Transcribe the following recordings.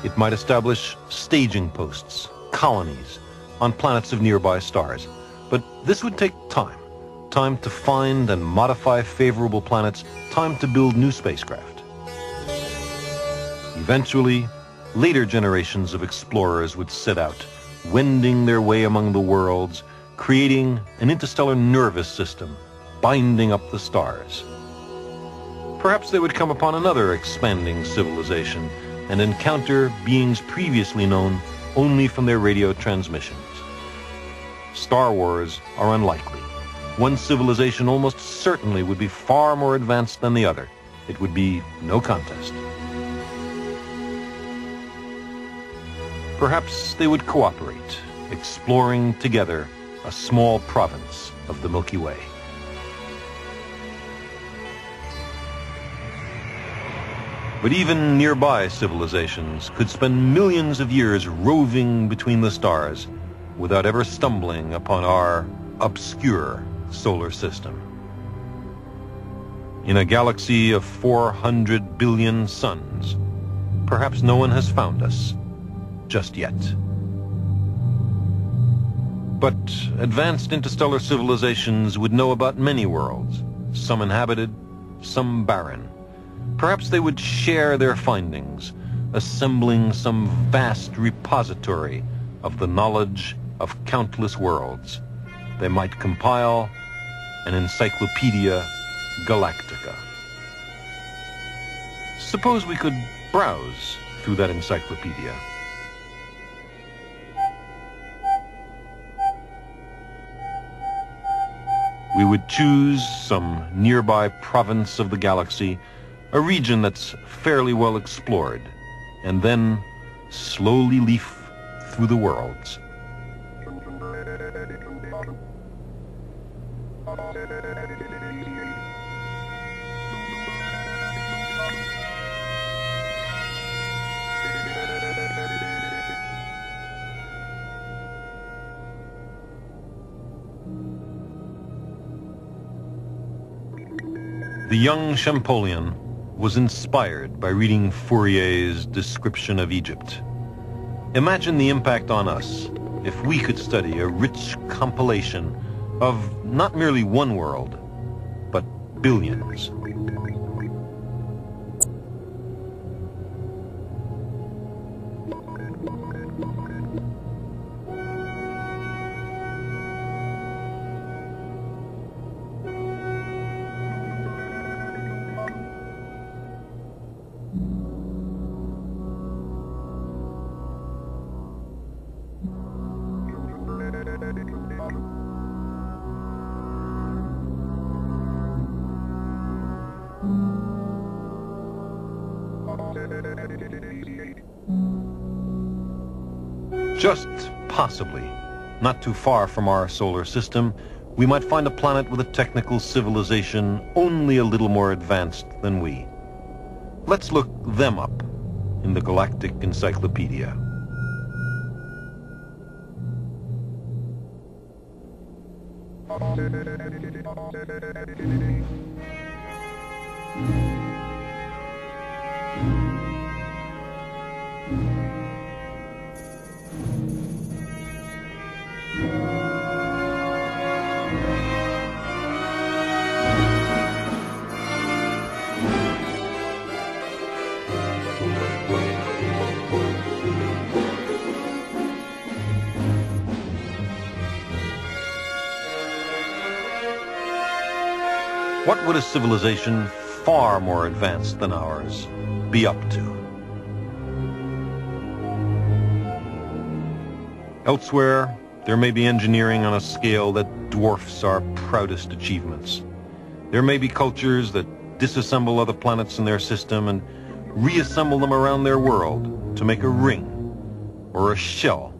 It might establish staging posts, colonies, on planets of nearby stars. But this would take time. Time to find and modify favorable planets, time to build new spacecraft. Eventually, later generations of explorers would set out, wending their way among the worlds, creating an interstellar nervous system, binding up the stars. Perhaps they would come upon another expanding civilization and encounter beings previously known only from their radio transmissions. Star wars are unlikely. One civilization almost certainly would be far more advanced than the other. It would be no contest. Perhaps they would cooperate, exploring together a small province of the Milky Way. But even nearby civilizations could spend millions of years roving between the stars without ever stumbling upon our obscure solar system. In a galaxy of 400 billion suns, perhaps no one has found us just yet. But advanced interstellar civilizations would know about many worlds, some inhabited, some barren. Perhaps they would share their findings, assembling some vast repository of the knowledge of countless worlds. They might compile an Encyclopedia Galactica. Suppose we could browse through that encyclopedia. We would choose some nearby province of the galaxy, a region that's fairly well explored, and then slowly leaf through the worlds. The young Champollion was inspired by reading Fourier's description of Egypt. Imagine the impact on us if we could study a rich compilation of not merely one world, but billions. Just possibly, not too far from our solar system, we might find a planet with a technical civilization only a little more advanced than we. Let's look them up in the Galactic Encyclopedia. What would a civilization far more advanced than ours be up to? Elsewhere, there may be engineering on a scale that dwarfs our proudest achievements. There may be cultures that disassemble other planets in their system and reassemble them around their world to make a ring or a shell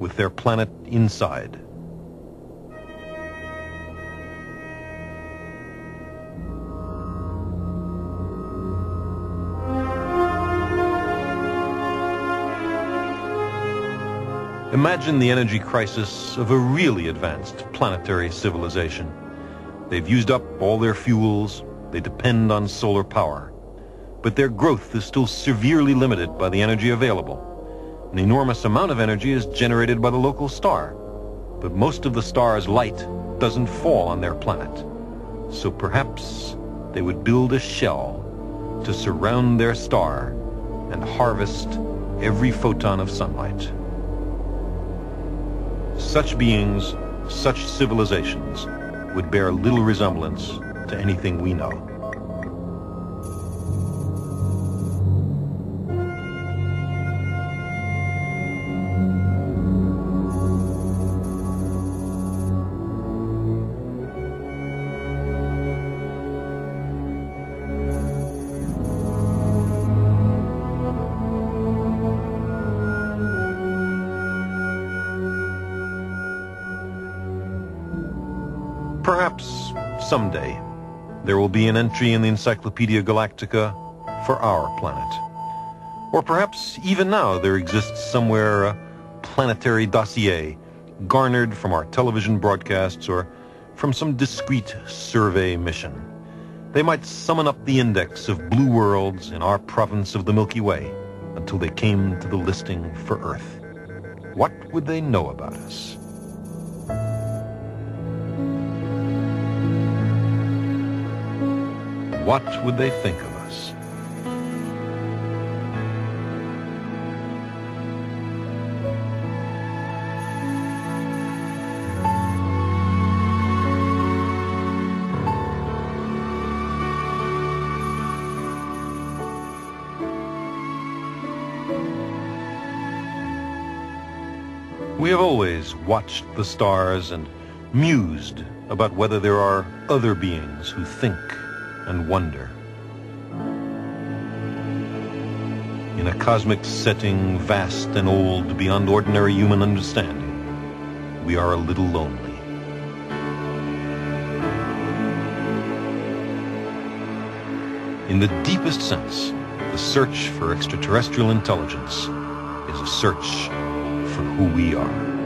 with their planet inside. Imagine the energy crisis of a really advanced planetary civilization. They've used up all their fuels. They depend on solar power. but their growth is still severely limited by the energy available. An enormous amount of energy is generated by the local star, but most of the star's light doesn't fall on their planet. So perhaps they would build a shell to surround their star and harvest every photon of sunlight. Such beings, such civilizations, would bear little resemblance to anything we know. Perhaps someday there will be an entry in the Encyclopedia Galactica for our planet. Or perhaps even now there exists somewhere a planetary dossier garnered from our television broadcasts or from some discreet survey mission. They might summon up the index of blue worlds in our province of the Milky Way until they came to the listing for Earth. What would they know about us? What would they think of us? We have always watched the stars and mused about whether there are other beings who think and wonder. In a cosmic setting vast and old beyond ordinary human understanding, we are a little lonely. In the deepest sense, the search for extraterrestrial intelligence is a search for who we are.